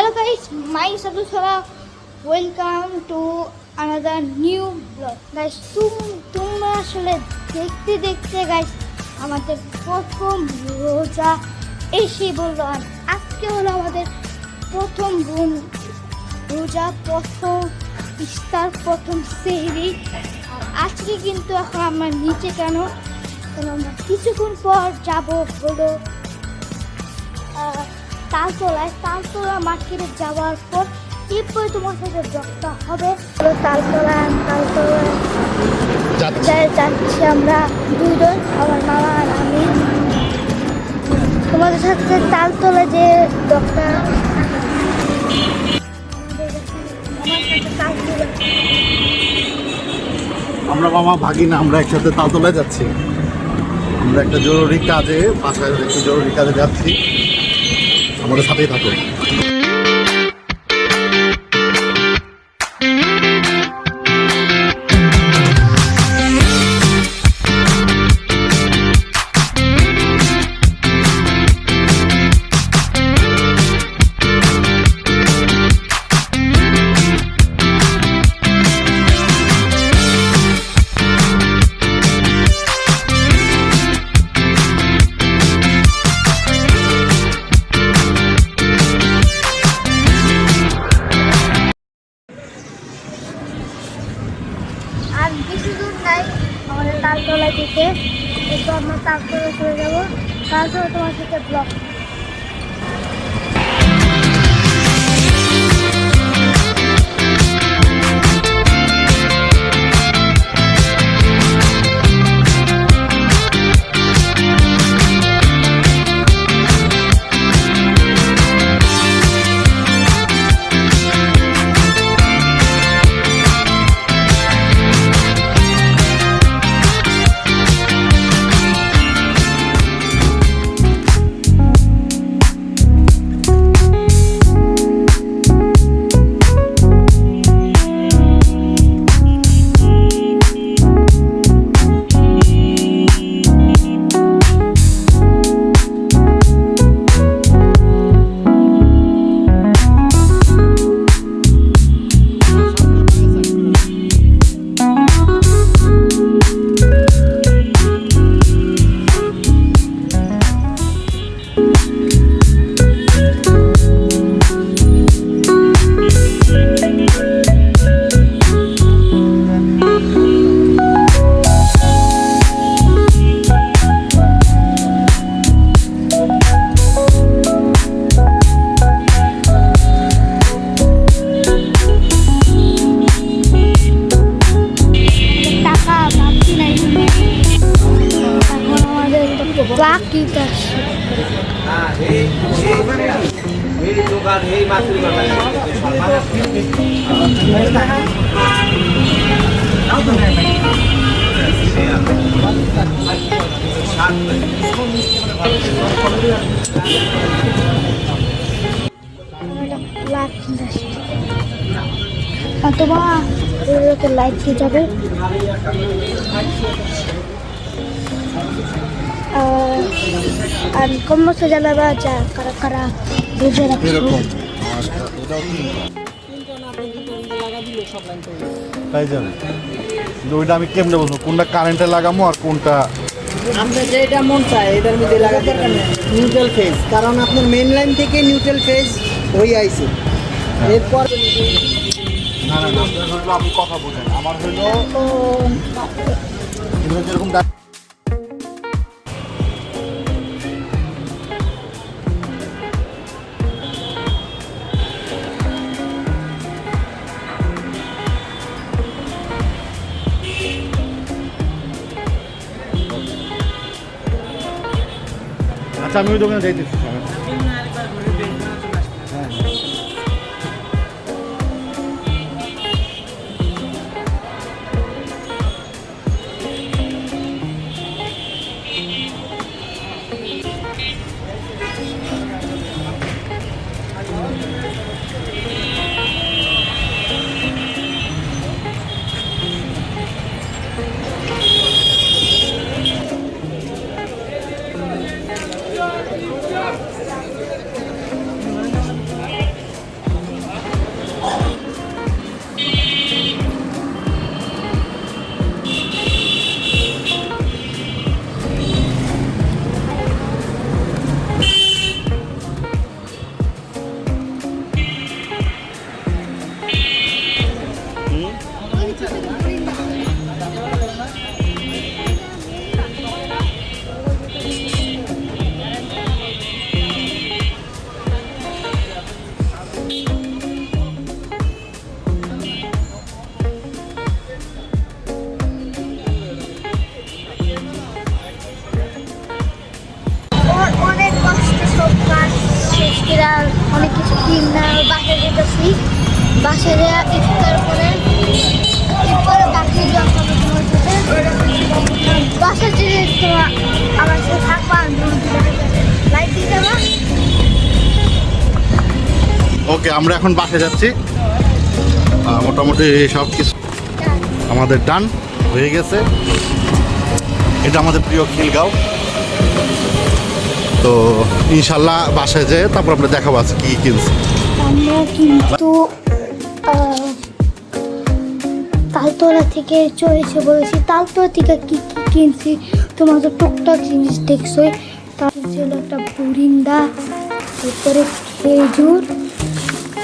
Hello guys, myself Sara. Welcome to another new vlog. Guys, তোমরা আসলে দেখতে দেখতে guys আমাদের প্রথম রোজা এসে বললো, আর আজকে হলো আমাদের প্রথম রোজা, প্রথম ইফতার, প্রথম সেহরি। আর আজকে কিন্তু এখন আমরা নিচে কেন আমরা কিছুক্ষণ পর যাব হলো তালতলা মার্কেটে যাওয়ার পর এরপরে তোমার সাথে ব্লগটা হবে। তালতলা যাচ্ছি আমরা দুজন, আমার মামা আর আমি। তোমাদের সাথে তালতলা যে ব্লগটা আমরা মামা ভাগিনা, আমরা একসাথে তালতলায় যাচ্ছি। আমরা একটা জরুরি কাজে, বাসায় একটু জরুরি কাজে যাচ্ছি। আমাদের সাথেই থাকো। আর বেশি দূর নাই আমাদের তালতলা থেকে। এরপর আমরা তালতলা চলে যাবো, তারপরে তোমার সাথে ব্লগ। অথবা লাইট দিয়ে যাবে। আর কমসে জানাবা যা কারা কারা বুঝে রাখছে। তাই জানি ওইটা আমি কেমনে বলবো কোনটা কারেন্টে লাগামো আর কোনটা আমরা যেটা মন চায় এটার মধ্যে লাগাতে পারেন নিউট্রাল ফেজ, কারণ আপনার মেইন লাইন থেকে নিউট্রাল ফেজ হয়ে আইছে। এরপর না না না আপনি কথা বলেন। আমার হইলো যেরকম আচ্ছা আমি ওই দোকানে যাইতেছি। বাসায় যেতেছি, বাসায় যাওয়া ইফতার করে এরপরে বাকি জল খাবো তোমার সাথে। বাসায় যে তোমার আমার সাথে থাকবা, লাইট দিয়ে যাবা। ওকে, আমরা এখন বাসে যাচ্ছি। মোটামুটি সব কিছু আমাদের ডান হয়ে গেছে। এটা আমাদের প্রিয় খিলগাঁও। তো ইনশাল্লাহ বাসায় যেয়ে তারপর আমরা দেখাবো আজকে কী কিনছি। আমরা কিন্তু তালতলা থেকে চলে এসে বলেছি। তালতলা থেকে কী কী কিনছি তোমার তো টুকটাক জিনিস দেখছোই। তার ছিল একটা বুরিন্দা, এরপরে খেজুর,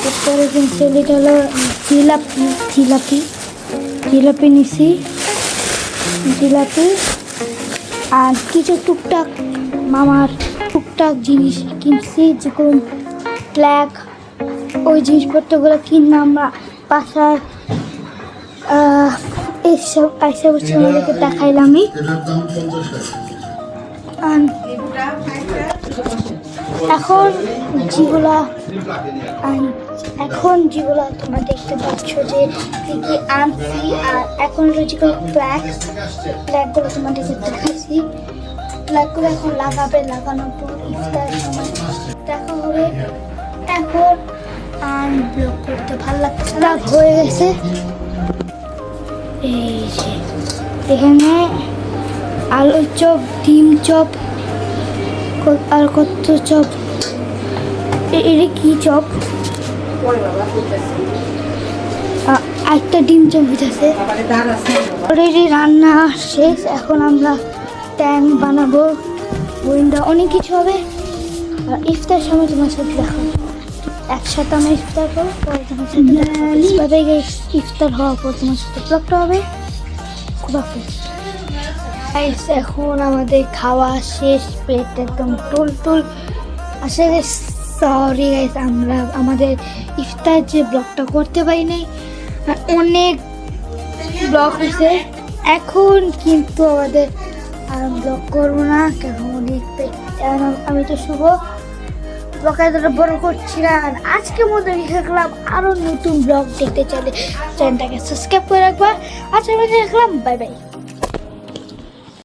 এরপরে কিনছিল এটা হলো জিলাপি জিলাপি জিলাপি নিছি, জিলাপি আর কিছু টুকটাক মামার টুকটাক জিনিস কিনছি, যেরকম ফ্ল্যাগ, ওই জিনিসপত্রগুলো কিনে আমরা বাসায় এইসব আমাদেরকে দেখাইলামই। এখন যেগুলা তোমরা দেখতে পাচ্ছ যে কি কি আনছি, আর এখন যেগুলো ফ্ল্যাগগুলো তোমাদেরকে দেখাচ্ছি। ফ্ল্যাগগুলো এখন লাগানোর পর ইফতারের সময় দেখা হবে। এখন আর ব্লগ করতে ভালো লাগছে না, হয়ে গেছে। এই যে এখানে আলুর চপ, ডিম চপ আর কত চপ। এটা কি চপ? একটা ডিম চপ হইতেছে। অলরেডি রান্না শেষ, এখন আমরা ট্যাং বানাবো, বইন্দা অনেক কিছু হবে। আর ইফতার সময় তোমার সাথে দেখা হবে। একসাথে আমরা ইফতার করবো, পরে তোমার সাথে দেখা হবে। ইফতার হওয়ার পর তোমার সাথে ব্লগটা হবে। খুব এখন আমাদের খাওয়া শেষ, পেট একদম টুল আসলে সরি গাইস, আমরা আমাদের ইফতার যে ব্লগটা করতে পারি নাই, অনেক ব্লগ হয়েছে। এখন কিন্তু আমাদের আর ব্লগ করবো না, কেন অনেক আমি তো শুভ ব্লগ এতটা বড় করছি না। আর আজকের মতো দেখলাম, আরও নতুন ব্লগ দেখতে চাইলে চ্যানেলটাকে সাবস্ক্রাইব করে রাখবা। আজকের মতো দেখলাম, বাই বাই।